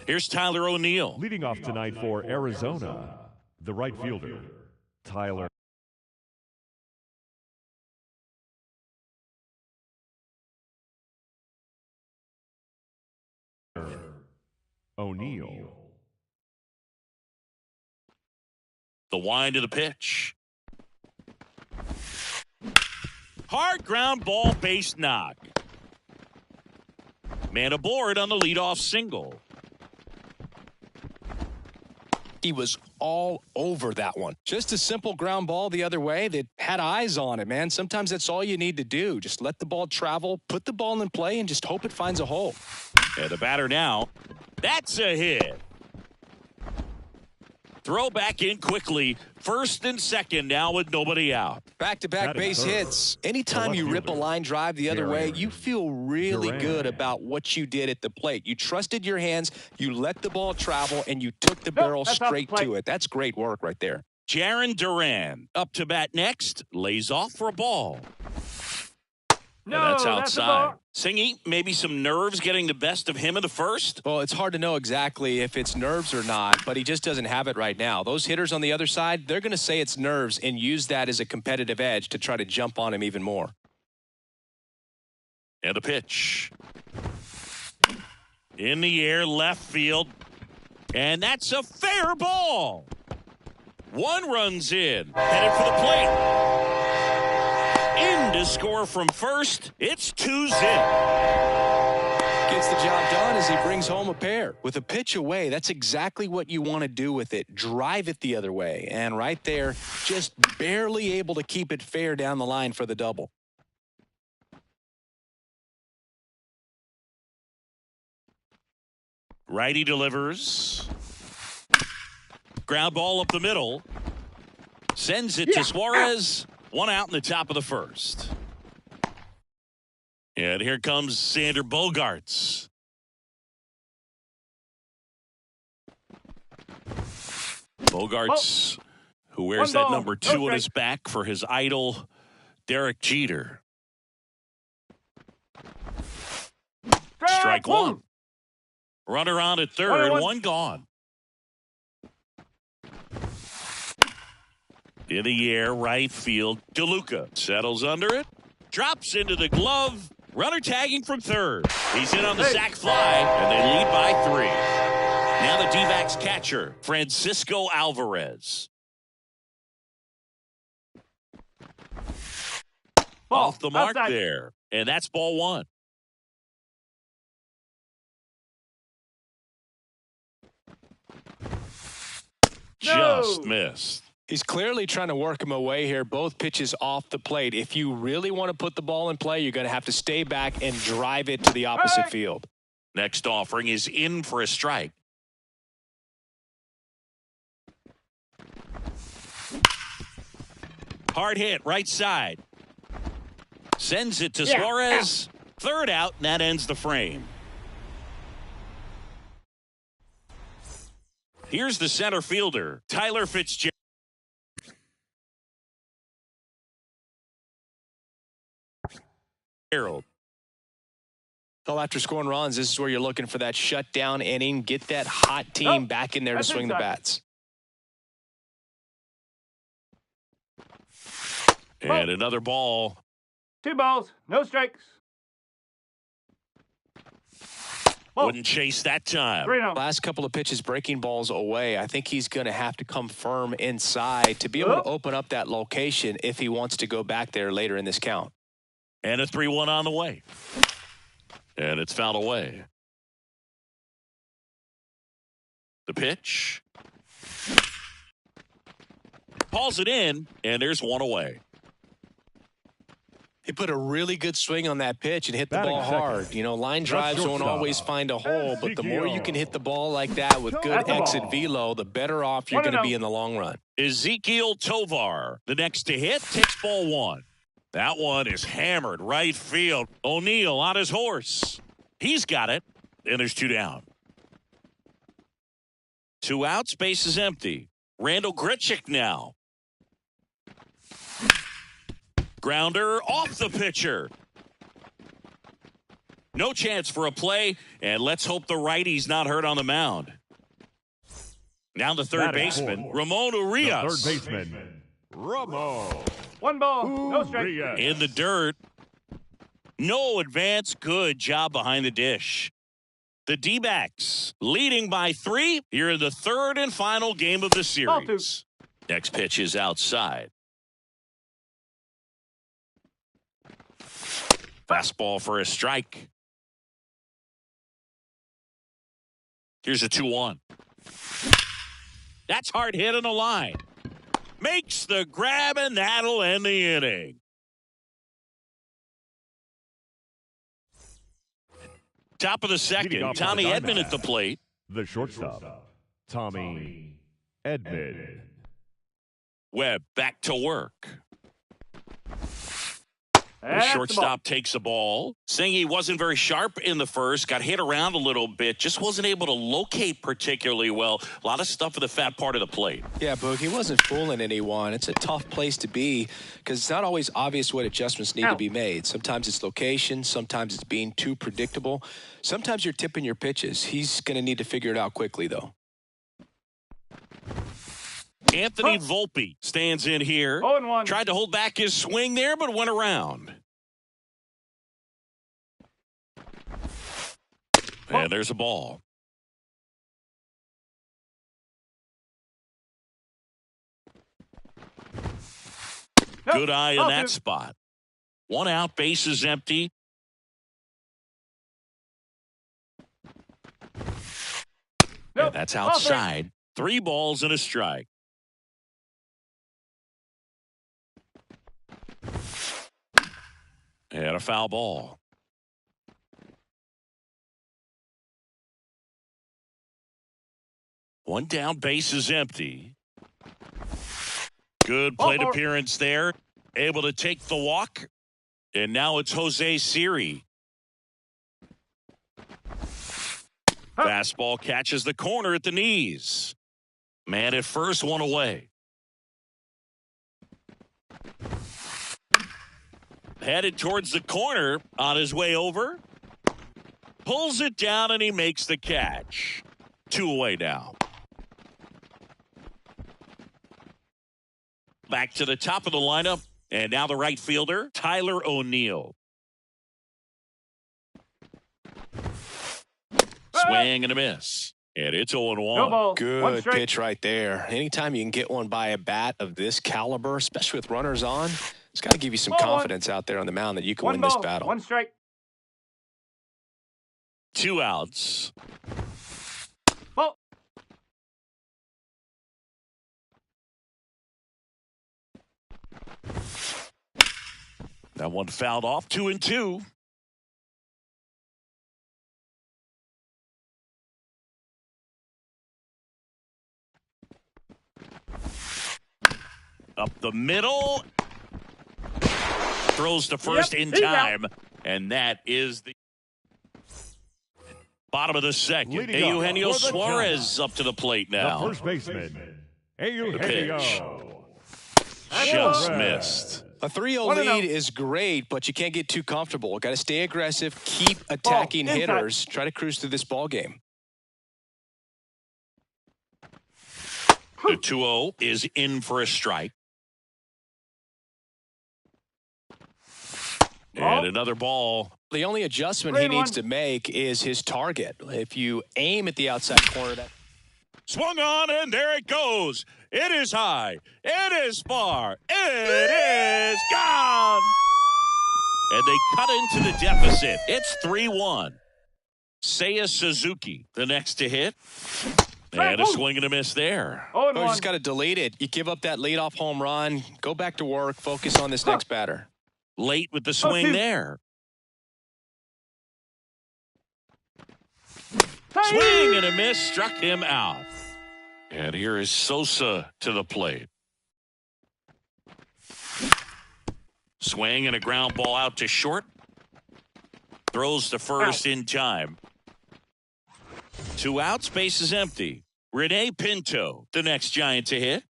Here's Tyler O'Neill. Leading off tonight for Arizona, the right fielder, Tyler O'Neill. The wind of the pitch. Hard ground ball, base knock. Man aboard on the leadoff single. He was all over that one. Just a simple ground ball the other way that had eyes on it, man. Sometimes that's all you need to do. Just let the ball travel, put the ball in play, and just hope it finds a hole. And the batter now. That's a hit. Throw back in quickly. First and second now with nobody out. Back-to-back base hits. Anytime you rip a line drive the other way, you feel really good about what you did at the plate. You trusted your hands, you let the ball travel, and you took the barrel straight to it. That's great work right there. Jarren Duran up to bat next. Lays off for a ball. No, and that's outside. That's Singy, maybe some nerves getting the best of him in the first? Well, it's hard to know exactly if it's nerves or not, but he just doesn't have it right now. Those hitters on the other side, they're going to say it's nerves and use that as a competitive edge to try to jump on him even more. And a pitch. In the air, left field. And that's a fair ball. One runs in. Headed for the plate. In to score from first. It's 2-0. Gets the job done as he brings home a pair. With a pitch away, that's exactly what you want to do with it. Drive it the other way. And right there, just barely able to keep it fair down the line for the double. Righty delivers. Ground ball up the middle. Sends it to Suarez. One out in the top of the first. And here comes Sander Bogaerts. Bogaerts, who wears that number 2 on his back for his idol, Derek Jeter. Strike one. Runner on at third, one gone. In the air, right field, DeLuca settles under it, drops into the glove, runner tagging from third. He's in on the sac fly, and they lead by 3. Now the D-backs catcher, Francisco Alvarez. Off the mark there, and that's ball 1. Just missed. He's clearly trying to work him away here. Both pitches off the plate. If you really want to put the ball in play, you're going to have to stay back and drive it to the opposite field. Next offering is in for a strike. Hard hit, right side. Sends it to Suarez. Third out, and that ends the frame. Here's the center fielder, Tyler Fitzgerald. So after scoring runs, this is where you're looking for that shutdown inning. Get that hot team back in there to swing the bats. And another ball. 2 balls, no strikes. Wouldn't chase that time. Last couple of pitches breaking balls away. I think he's going to have to come firm inside to be able to open up that location if he wants to go back there later in this count. And a 3-1 on the way. And it's fouled away. The pitch. Hauls it in, and there's one away. He put a really good swing on that pitch and hit the Batting ball second. hard. You know, line drives don't shortstop. always find a hole, but the more you can hit the ball like that with good That's the exit ball. velo, the better off you're going to be in the long run. Ezekiel Tovar, the next to hit, takes ball one. That one is hammered right field. O'Neill on his horse. He's got it, and there's two down. 2 outs, base is empty. Randall Grichuk now. Grounder off the pitcher. No chance for a play, and let's hope the righty's not hurt on the mound. Now the third baseman, Ramon Urias. Third baseman, Ramon. 1 ball, no strike. Urias. In the dirt. No advance. Good job behind the dish. The D-backs leading by 3 here in the third and final game of the series. Next pitch is outside. Fastball for a strike. Here's a 2-1. That's hard hit in the line. Makes the grab, and that'll end the inning. Top of the second, Tommy Edman at the plate. The shortstop, Tommy Edman. Webb back to work. The That's the shortstop takes the ball. Singy wasn't very sharp in the first, got hit around a little bit, just wasn't able to locate particularly well. A lot of stuff for the fat part of the plate. Yeah, Boog, he wasn't fooling anyone. It's a tough place to be because it's not always obvious what adjustments need to be made. Sometimes it's location. Sometimes it's being too predictable. Sometimes you're tipping your pitches. He's going to need to figure it out quickly, though. Anthony Volpe stands in here. 0-1. Tried to hold back his swing there, but went around. And there's a ball. Good eye in that spot. 1 out, base is empty. And that's outside. 3 balls and a strike. And a foul ball. One down, base is empty. Good plate appearance there. Able to take the walk. And now it's Jose Siri. Fastball catches the corner at the knees. Man at first, 1 away. Headed towards the corner on his way over. Pulls it down and he makes the catch. 2 away now. Back to the top of the lineup. And now the right fielder, Tyler O'Neill. Swing and a miss. And it's 0-1. No ball. Good pitch right there. Anytime you can get one by a bat of this caliber, especially with runners on, it's got to give you some confidence out there on the mound that you can win this battle. 1 strike. 2 outs. Ball. That one fouled off. 2-2. Up the middle. Throws to first in time. And that is the bottom of the second. Eugenio Suarez up to the plate now. The first baseman, Eugenio. Just missed. A 3-0 lead is great, but you can't get too comfortable. Got to stay aggressive, keep attacking hitters, try to cruise through this ball game. The 2-0 is in for a strike. And another ball. The only adjustment he needs to make is his target. If you aim at the outside corner, Swung on, and there it goes. It is high. It is far. It is gone. And they cut into the deficit. It's 3-1. Seiya Suzuki, the next to hit. And a swing and a miss there. Oh, you just got to delete it. You give up that leadoff home run. Go back to work. Focus on this next batter. Late with the swing there. Swing and a miss, struck him out. And here is Sosa to the plate. Swing and a ground ball out to short. Throws to first in time. 2 outs, base is empty. Rene Pinto, the next Giant to hit.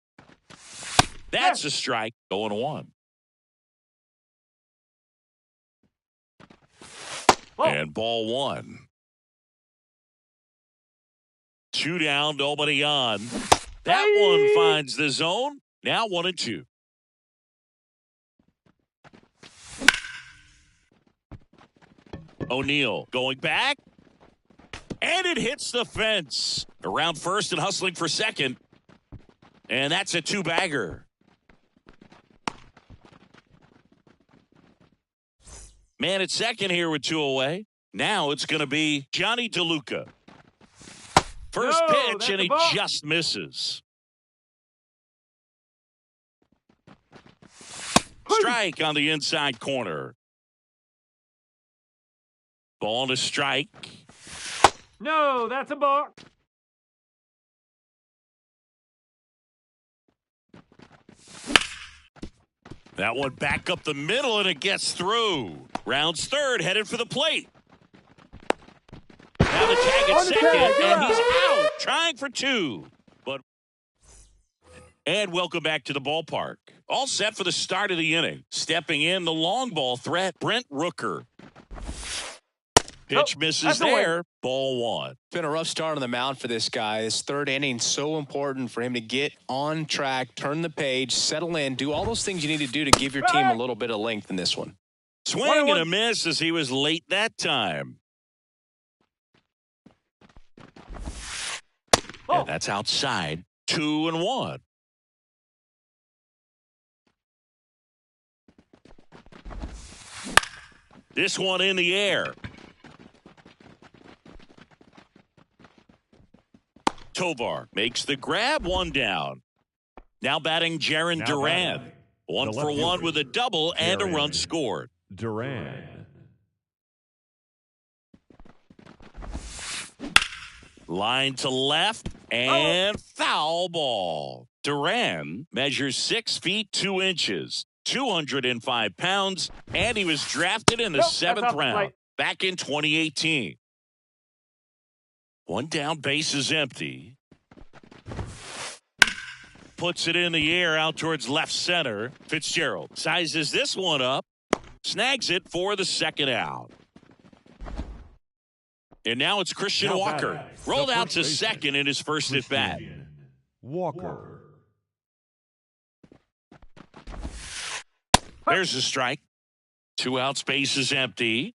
That's a strike, 0-1. And ball 1. 2 down, nobody on. That one finds the zone. Now 1-2. O'Neill going back. And it hits the fence. Around first and hustling for second. And that's a 2-bagger. Man at second here with 2 away. Now it's going to be Johnny DeLuca. First pitch, and he just misses. Strike on the inside corner. Ball to strike. No, that's a balk. That one back up the middle, and it gets through. Rounds third, headed for the plate. Now the tag at second, and he's out, trying for 2. And welcome back to the ballpark. All set for the start of the inning. Stepping in, the long ball threat, Brent Rooker. Pitch misses there. Ball 1. Been a rough start on the mound for this guy. His third inning, so important for him to get on track, turn the page, settle in, do all those things you need to do to give your team a little bit of length in this one. Swing and a miss as he was late that time. And that's outside. 2-1. This one in the air. Tovar makes the grab, 1 down. Now batting Jarren Duran. 1 for 1 with a double and a run scored. Duran. Line to left and foul ball. Duran measures 6 feet 2 inches, 205 pounds, and he was drafted in the 7th round back in 2018. 1 down, base is empty. Puts it in the air out towards left center. Fitzgerald sizes this one up, snags it for the 2nd out. And now it's Christian Walker. Rolled out to second in his first at bat. Walker. There's a strike. 2 outs, base is empty.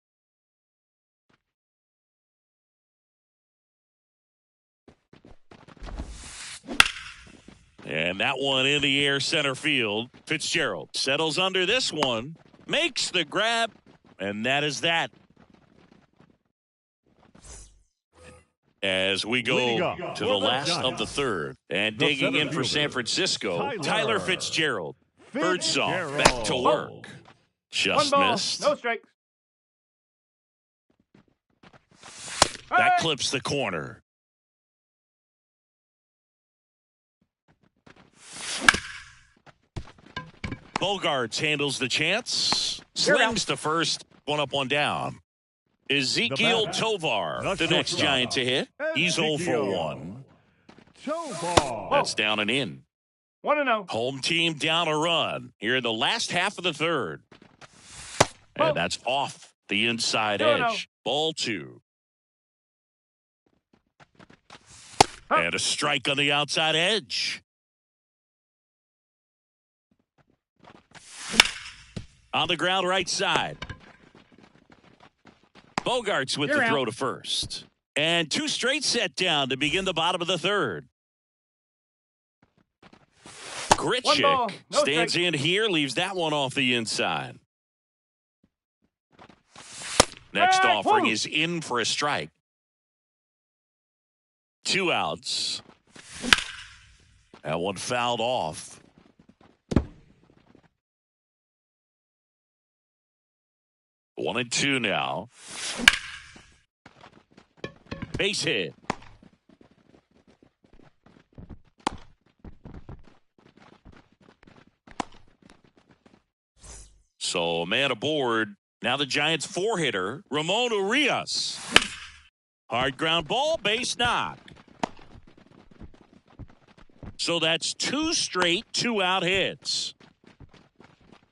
And that one in the air center field. Fitzgerald settles under this one, makes the grab, and that is that. As we go to the last of the 3rd. And digging in for San Francisco, Tyler Fitzgerald. Birdsong back to work. Just 1 ball, missed. no strikes. That clips the corner. Bogarts handles the chance. Slings to first. 1 up, 1 down. Ezekiel Tovar, the next Giant to hit. He's 0 for 1. Tovar. That's down and in. 1-0. Home team down a run here in the last half of the 3rd. And that's off the inside edge. Ball 2. And a strike on the outside edge. On the ground right side. Bogarts with the throw to first. And 2 straight set down to begin the bottom of the 3rd. Grichuk stands in here, leaves that one off the inside. Next offering is in for a strike. 2 outs. That one fouled off. 1-2 now. Base hit. So, man aboard. Now the Giants' four-hitter, Ramon Urias. Hard ground ball, base knock. So that's two straight two-out hits.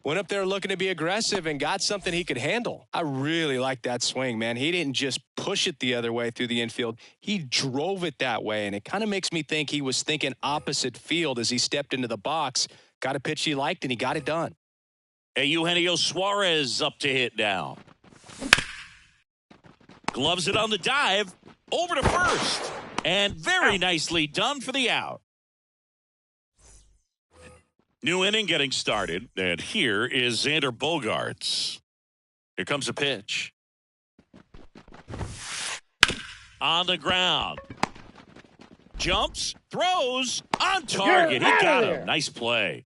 Went up there looking to be aggressive and got something he could handle. I really like that swing, man. He didn't just push it the other way through the infield. He drove it that way, and it kind of makes me think he was thinking opposite field as he stepped into the box. Got a pitch he liked, and he got it done. Hey, Eugenio Suarez up to hit now. Gloves it on the dive. Over to first. And very nicely done for the out. New inning getting started. And here is Xander Bogaerts. Here comes a pitch. On the ground. Jumps. Throws. On target. He got him. Nice play.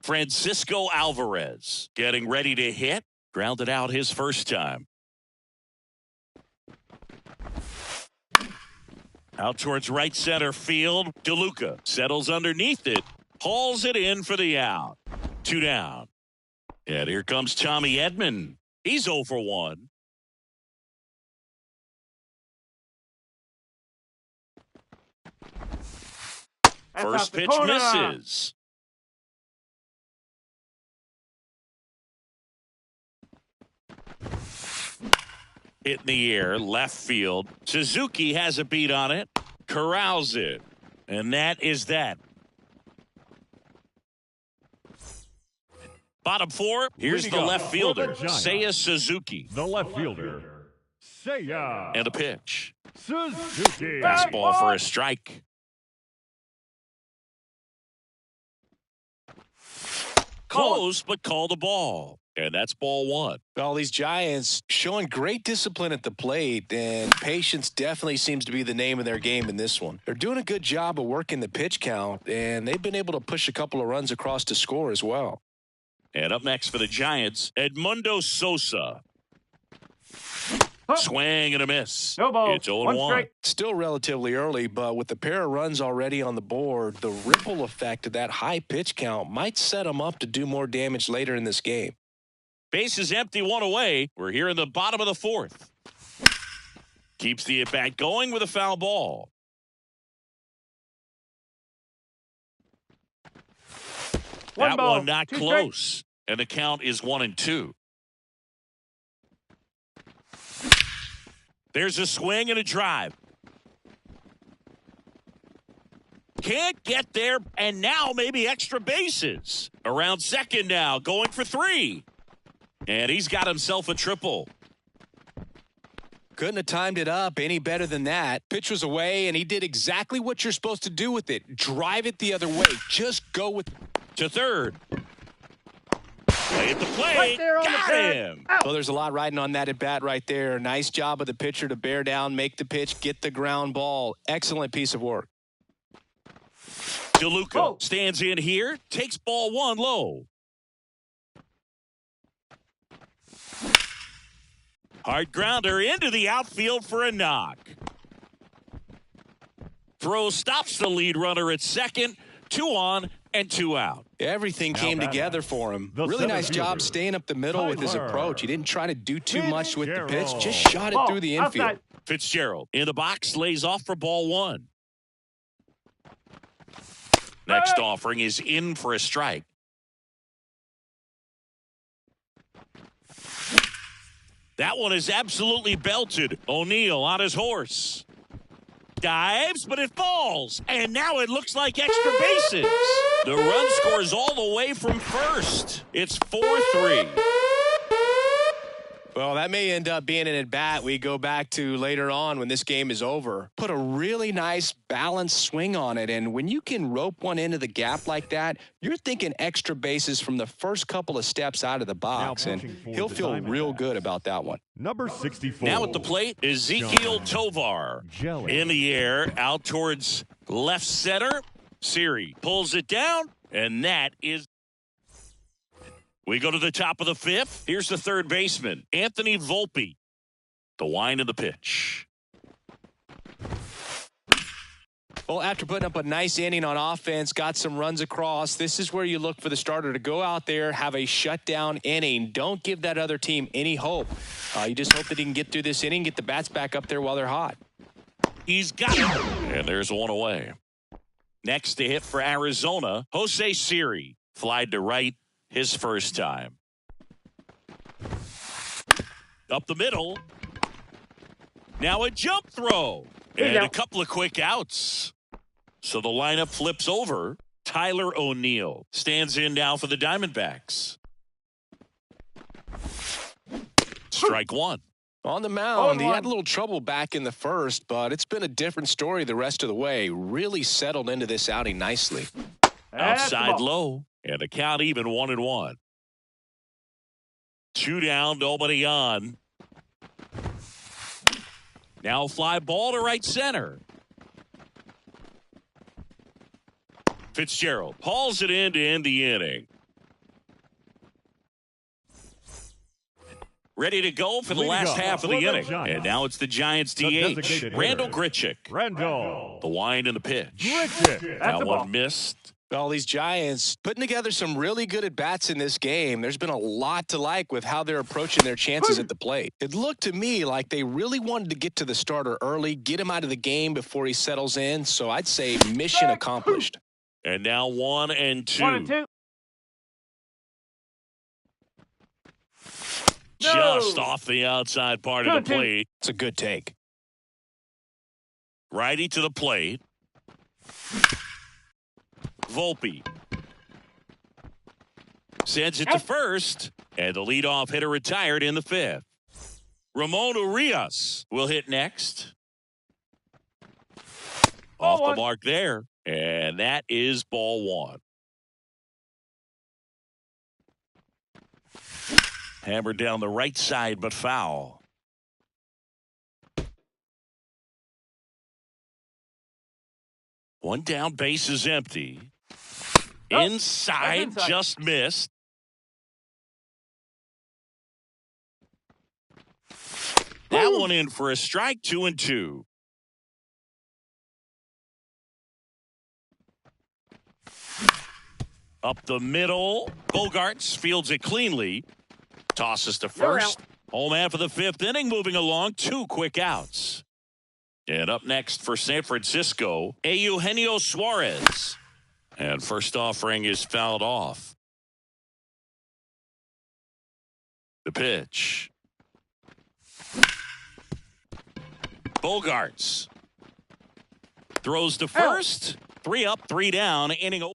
Francisco Alvarez getting ready to hit. Grounded out his first time. Out towards right center field. DeLuca settles underneath it. Hauls it in for the out. 2 down. And here comes Tommy Edman. He's 0 for 1. First pitch misses. Hit in the air, left field. Suzuki has a beat on it. Corrals it. And that is that. Bottom 4, here's the left fielder, Seiya Suzuki. The left fielder, Seiya. And a pitch. Suzuki. Fastball for a strike. Close, but call the ball. And that's ball 1. Well, these Giants showing great discipline at the plate, and patience definitely seems to be the name of their game in this one. They're doing a good job of working the pitch count, and they've been able to push a couple of runs across to score as well. And up next for the Giants, Edmundo Sosa. Swing and a miss. No ball. It's 0-1. Still relatively early, but with the pair of runs already on the board, the ripple effect of that high pitch count might set them up to do more damage later in this game. Base is empty, 1 away. We're here in the bottom of the 4th. Keeps the at-bat going with a foul ball. That one not close. And the count is 1-2. There's a swing and a drive. Can't get there, and now maybe extra bases. Around second now, going for 3. And he's got himself a triple. Couldn't have timed it up any better than that. Pitch was away, and he did exactly what you're supposed to do with it. Drive it the other way. Just go with... To third. Play at the plate. Right there on got the him. Well, there's a lot riding on that at bat right there. Nice job of the pitcher to bear down, make the pitch, get the ground ball. Excellent piece of work. DeLuca stands in here, takes ball 1 low. Hard grounder into the outfield for a knock. Throw stops the lead runner at second. 2 on and 2 out. Everything came together for him. Really nice job staying up the middle with his approach. He didn't try to do too much with the pitch. Just shot it through the infield. Fitzgerald in the box, lays off for ball 1. Next offering is in for a strike. That one is absolutely belted. O'Neill on his horse. Dives, but it falls. And now it looks like extra bases. The run scores all the way from first. It's 4-3. Well, that may end up being an at-bat we go back to later on when this game is over. Put a really nice balanced swing on it, and when you can rope one into the gap like that, you're thinking extra bases from the first couple of steps out of the box, and he'll feel real good about that one. Number 64. Now at the plate, Ezekiel Tovar. In the air, out towards left center. Siri pulls it down, and that is We go to the top of the fifth. Here's the third baseman, Anthony Volpe. The wind of the pitch. Well, after putting up a nice inning on offense, got some runs across, this is where you look for the starter to go out there, have a shutdown inning. Don't give that other team any hope. You just hope that he can get through this inning, get the bats back up there while they're hot. He's got it. And there's one away. Next to hit for Arizona, Jose Siri. Flied to right his first time. Up the middle. Now a jump throw. And a couple of quick outs. So the lineup flips over. Tyler O'Neill stands in now for the Diamondbacks. Strike one. On the mound, he had a little trouble back in the first, but it's been a different story the rest of the way. Really settled into this outing nicely. Outside low, and the count even 1-1. 2 down, nobody on. Now fly ball to right center. Fitzgerald hauls it in to end the inning. Ready to go for the last half of the inning. And now it's the Giants DH, Randall Grichuk. Randall. The wind and the pitch. Grichuk. That one missed. Well, these Giants putting together some really good at-bats in this game. There's been a lot to like with how they're approaching their chances at the plate. It looked to me like they really wanted to get to the starter early, get him out of the game before he settles in. So I'd say mission accomplished. And now 1-2. 1-2. Just off the outside part of the plate. It's a good take. Righty to the plate. Volpe sends it to first, and the leadoff hitter retired in the fifth. Ramon Urias will hit next. Off the mark there, and that is ball one. Hammered down the right side, but foul. One down, base is empty. Inside, just missed. That one in for a strike, 2-2. Up the middle, Bogarts fields it cleanly. Tosses to first. Home half of the fifth inning, moving along, 2 quick outs. And up next for San Francisco, Eugenio Suarez. And first offering is fouled off. The pitch. Bogarts throws to first. 3 up, 3 down. Inning over.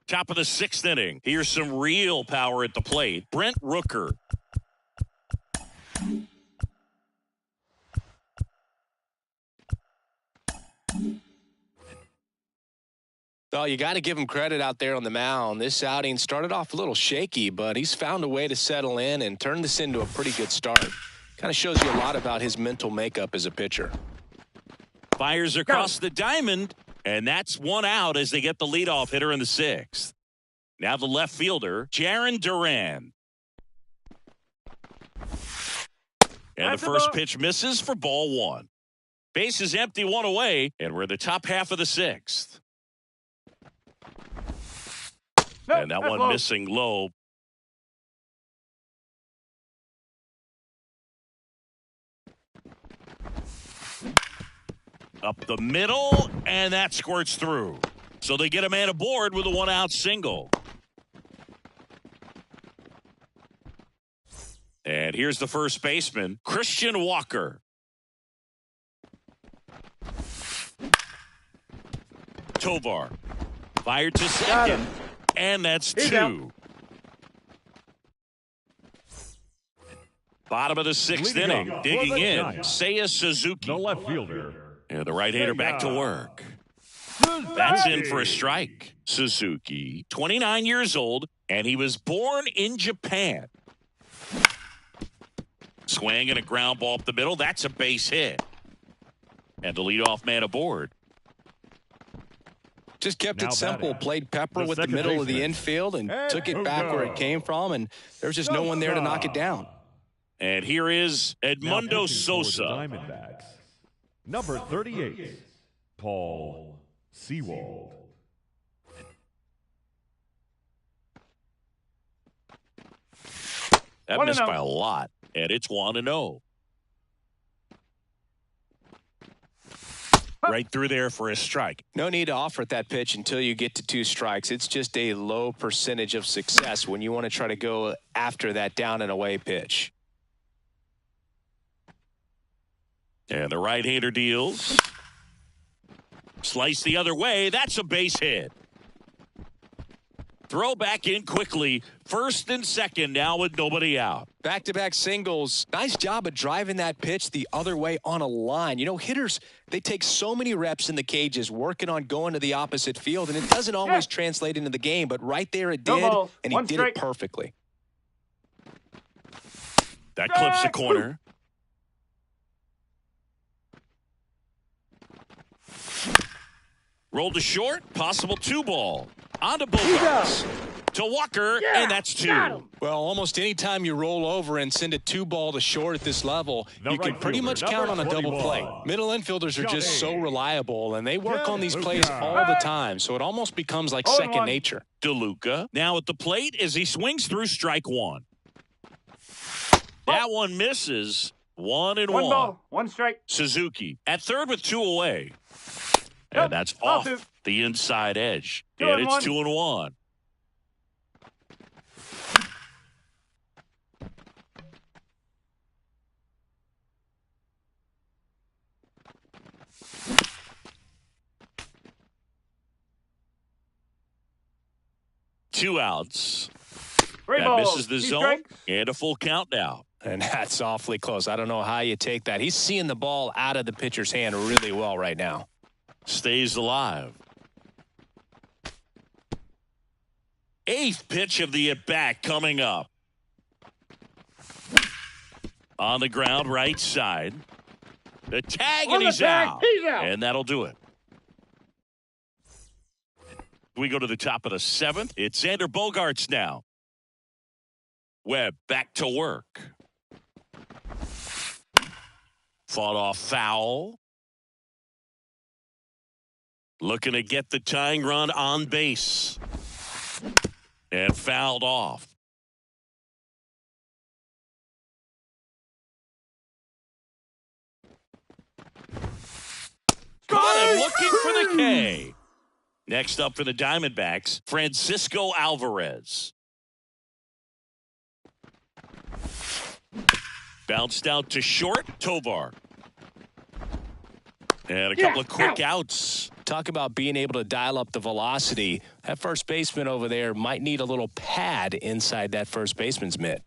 Top of the 6th inning. Here's some real power at the plate. Brent Rooker. Well, you got to give him credit out there on the mound. This outing started off a little shaky, but he's found a way to settle in and turn this into a pretty good start. Kind of shows you a lot about his mental makeup as a pitcher. Fires across the diamond, and that's 1 out as they get the leadoff hitter in the 6th. Now the left fielder, Jarren Duran. And the first pitch misses for ball 1. Base is empty, 1 away, and we're in the top half of the 6th. And that one missing low. Up the middle, and that squirts through. So they get a man aboard with a 1-out single. And here's the first baseman, Christian Walker. Tovar fired to second, and that's 2. Bottom of the 6th inning, digging in, Seiya Suzuki. The left fielder. And the right-hander back to work. That's in for a strike. Suzuki, 29 years old, and he was born in Japan. Swing and a ground ball up the middle. That's a base hit. And the leadoff man aboard. Just kept Now it simple, batting, played pepper the with the second middle of the baseman, infield and took it back where it came from, and there's just no one there to knock it down. And here is Now Edmundo pitching for the Sosa. Diamondbacks, number 38, Paul Sewald. That missed by a lot, and it's 1-0. Right through there for a strike. No need to offer at that pitch until you get to 2 strikes. It's just a low percentage of success when you want to try to go after that down and away pitch. And the right-hander deals. Slice the other way. That's a base hit. Throw back in quickly. First and second now with nobody out. Back-to-back singles. Nice job of driving that pitch the other way on a line. You know, hitters, they take so many reps in the cages working on going to the opposite field, and it doesn't always translate into the game, but right there it did, and he did it perfectly. That clips the corner. Rolled to short, possible 2-ball. On to Bogarts. To Walker, and that's 2. Well, almost any time you roll over and send a 2-ball to short at this level, you can pretty much count on a double play. Middle infielders are just so reliable, and they work on these plays all the time, so it almost becomes like second nature. DeLuca now at the plate as he swings through strike 1. That one misses. 1-1. 1 ball, 1 strike. Suzuki at third with 2 away. And that's off the inside edge. And it's 2-1. Two outs. That misses the zone and a full count now. And that's awfully close. I don't know how you take that. He's seeing the ball out of the pitcher's hand really well right now. Stays alive. 8th pitch of the at-bat coming up. On the ground, right side. The tag, and he's out. And that'll do it. We go to the top of the 7th. It's Xander Bogarts now. Webb back to work. Fought off foul. Looking to get the tying run on base. And fouled off. Caught him looking for the K. Next up for the Diamondbacks, Francisco Alvarez. Bounced out to short, Tovar. And a couple of quick outs. Talk about being able to dial up the velocity. That first baseman over there might need a little pad inside that first baseman's mitt.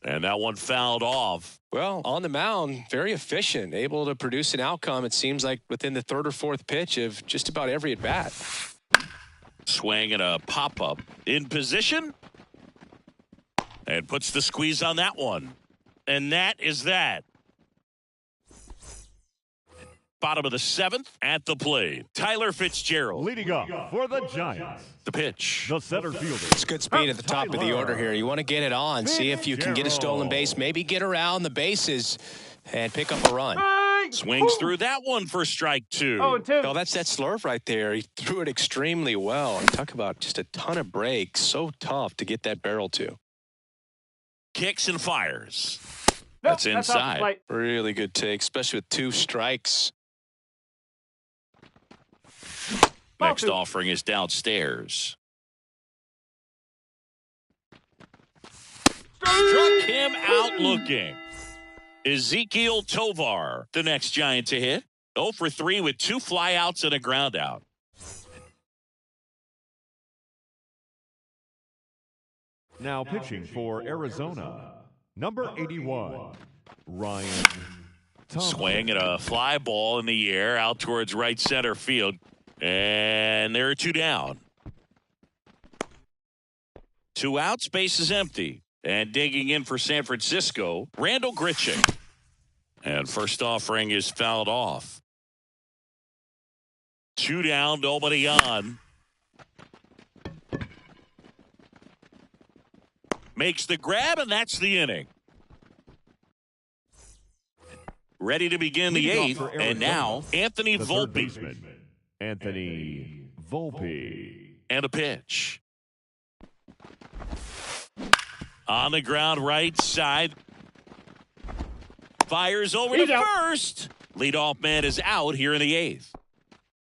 And that one fouled off. Well, on the mound, very efficient, able to produce an outcome, it seems like, within the 3rd or 4th pitch of just about every at-bat. Swing and a pop-up. In position. And puts the squeeze on that one. And that is that. Bottom of the 7th at the plate. Tyler Fitzgerald. Leading up for the Giants, The pitch. the center fielder. It's good speed at the top of the order here. You want to get it on, see if you can get a stolen base, maybe get around the bases and pick up a run. Swings through that one for strike 2. Oh, that's that slurve right there. He threw it extremely well. And talk about just a ton of breaks. So tough to get that barrel to. Kicks and fires. That's inside. Really good take, especially with 2 strikes. Next offering is downstairs. Struck him out looking. Ezequiel Tovar, the next Giant to hit. 0 for 3 with 2 flyouts and a ground out. Now pitching for Arizona, number 81, Ryan Thompson. Swing and a fly ball in the air out towards right center field. And there are 2 down. 2 outs, base is empty. And digging in for San Francisco, Randall Grichuk. And first offering is fouled off. 2 down, nobody on. Makes the grab, and that's the inning. Ready to begin the 8th, and now Anthony Volpe. Anthony Volpe. And a pitch. On the ground, right side. Fires over to first. Leadoff man is out here in the 8th.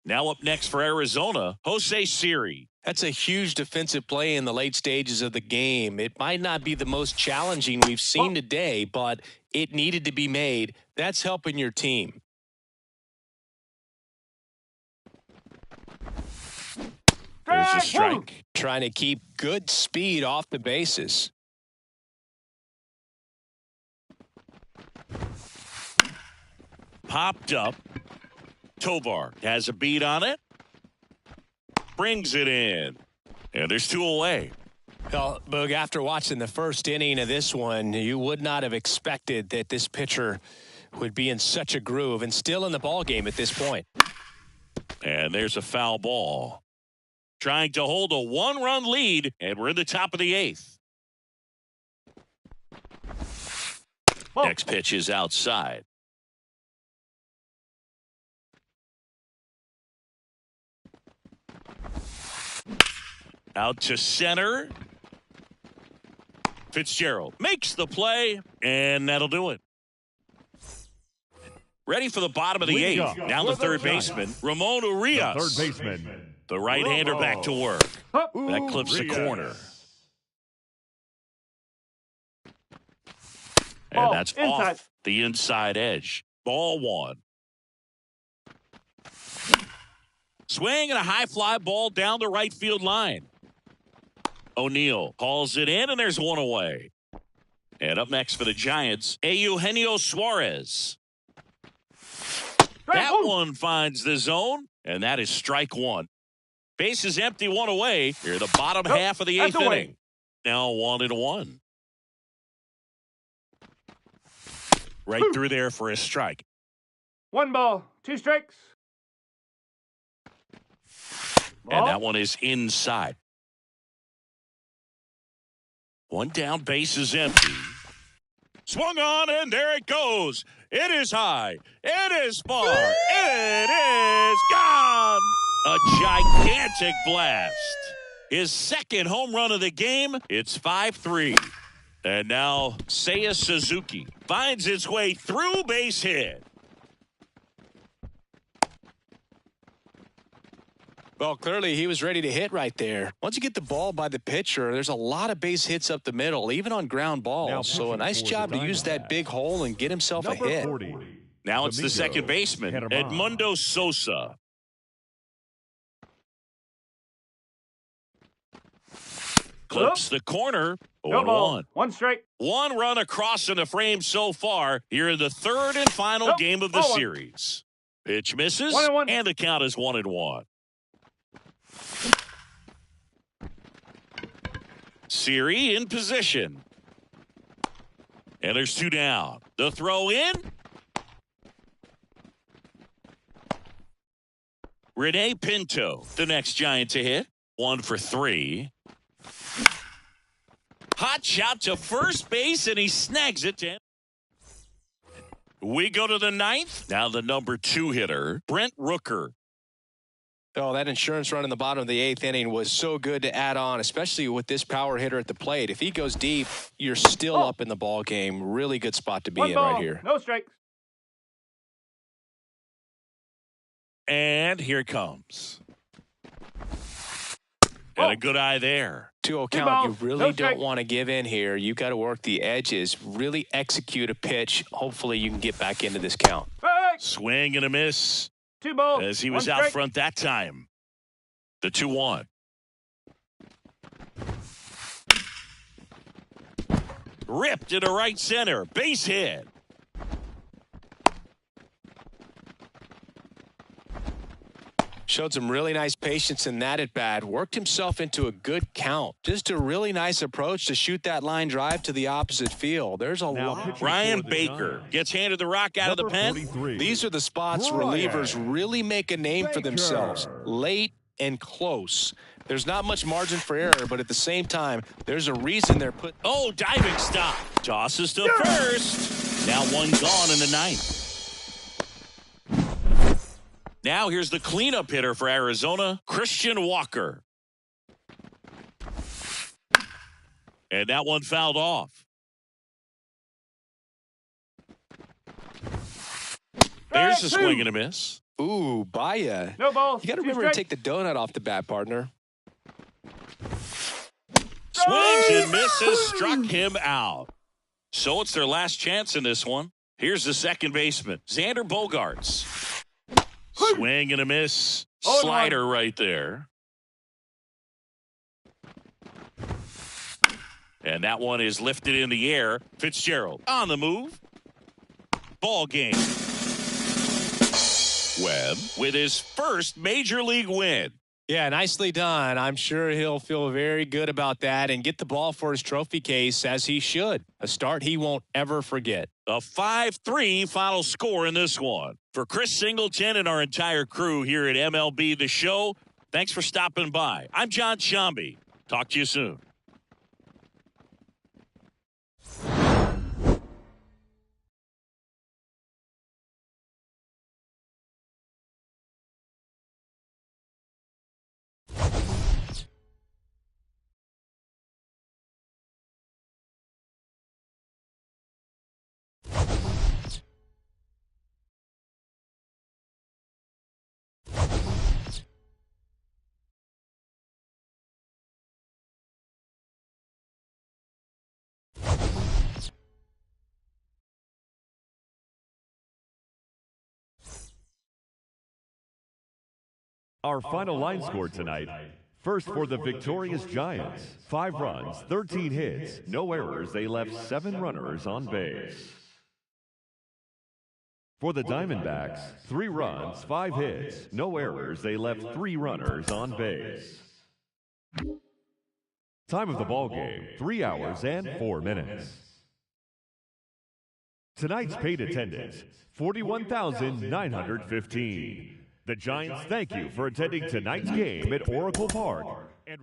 Now up next for Arizona, Jose Siri. That's a huge defensive play in the late stages of the game. It might not be the most challenging we've seen today, but it needed to be made. That's helping your team. There's a strike. Trying to keep good speed off the bases. Popped up. Tovar has a beat on it. Brings it in. And there's 2 away. Well, Boog, after watching the first inning of this one, you would not have expected that this pitcher would be in such a groove and still in the ball game at this point. And there's a foul ball. Trying to hold a 1-run lead, and we're in the top of the 8th. Next pitch is outside. Out to center. Fitzgerald makes the play, and that'll do it. Ready for the bottom of the 8th. Now the third baseman, Ramon Urias. Third baseman. The right-hander back to work. That clips the corner. And that's off the inside edge. Ball 1. Swing and a high fly ball down the right field line. O'Neill calls it in, and there's 1 away. And up next for the Giants, Eugenio Suarez. That one finds the zone, and that is strike 1. Base is empty, 1 away. Here, the bottom half of the 8th inning. Now 1-1. Right through there for a strike. 1 ball, 2 strikes. And that one is inside. 1 down, base is empty. Swung on, and there it goes. It is high. It is far. It is gone. A gigantic blast. His second home run of the game. It's 5-3. And now Seiya Suzuki finds its way through, base hit. Well, clearly he was ready to hit right there. Once you get the ball by the pitcher, there's a lot of base hits up the middle, even on ground balls. So a nice job to use that big hole and get himself a hit. 40. Now it's the second baseman, Edmundo Sosa. Clips the corner. 0-1. 1 strike. 1 run across in the frame so far here in the third and final game of the series. Pitch misses, 1-1. and the count is 1-1. Siri in position. And there's 2 down. The throw in. Rene Pinto, the next Giant to hit. 1 for 3. Hot shot to first base, and he snags it. We go to the 9th. Now the number 2 hitter, Brent Rooker. Oh, that insurance run in the bottom of the 8th inning was so good to add on, especially with this power hitter at the plate. If he goes deep, you're still up in the ball game. Really good spot to be in right here. No strikes. And here it comes. Got a good eye there. 2-0 count. You really don't want to give in here. You got to work the edges, really execute a pitch. Hopefully you can get back into this count. Swing and a miss. 2 balls. As he was out front that time. The 2-1. Ripped into right center. Base hit. Showed some really nice patience in that at-bat. Worked himself into a good count. Just a really nice approach to shoot that line drive to the opposite field. There's a lot. Ryan Baker gets handed the rock out of the pen. These are the spots relievers really make a name for themselves. Late and close. There's not much margin for error, but at the same time, there's a reason they're put. Oh, diving stop. Tosses to first. Now one gone in the ninth. Now here's the cleanup hitter for Arizona, Christian Walker. And that one fouled off. There's a swing and a miss. Ooh, Baya. No ball. You got to remember to take the donut off the bat, partner. Swings and misses, struck him out. So it's their last chance in this one. Here's the second baseman, Xander Bogaerts. Swing and a miss. Slider right there. And that one is lifted in the air. Fitzgerald on the move. Ball game. Webb with his first major league win. Yeah, nicely done. I'm sure he'll feel very good about that and get the ball for his trophy case, as he should. A start he won't ever forget. A 5-3 final score in this one. For Chris Singleton and our entire crew here at MLB The Show, thanks for stopping by. I'm John Shambi. Talk to you soon. Our final line score tonight. First for the victorious Giants. 5 runs, 13 hits, no errors. They left 7 runners on base. For the Diamondbacks, 3 runs, 5 hits, no errors. They left 3 runners on base. Time of the ball game, 3 hours and 4 minutes. Tonight's paid attendance, 41,915. The Giants thank you for attending tonight's game at Oracle Park. And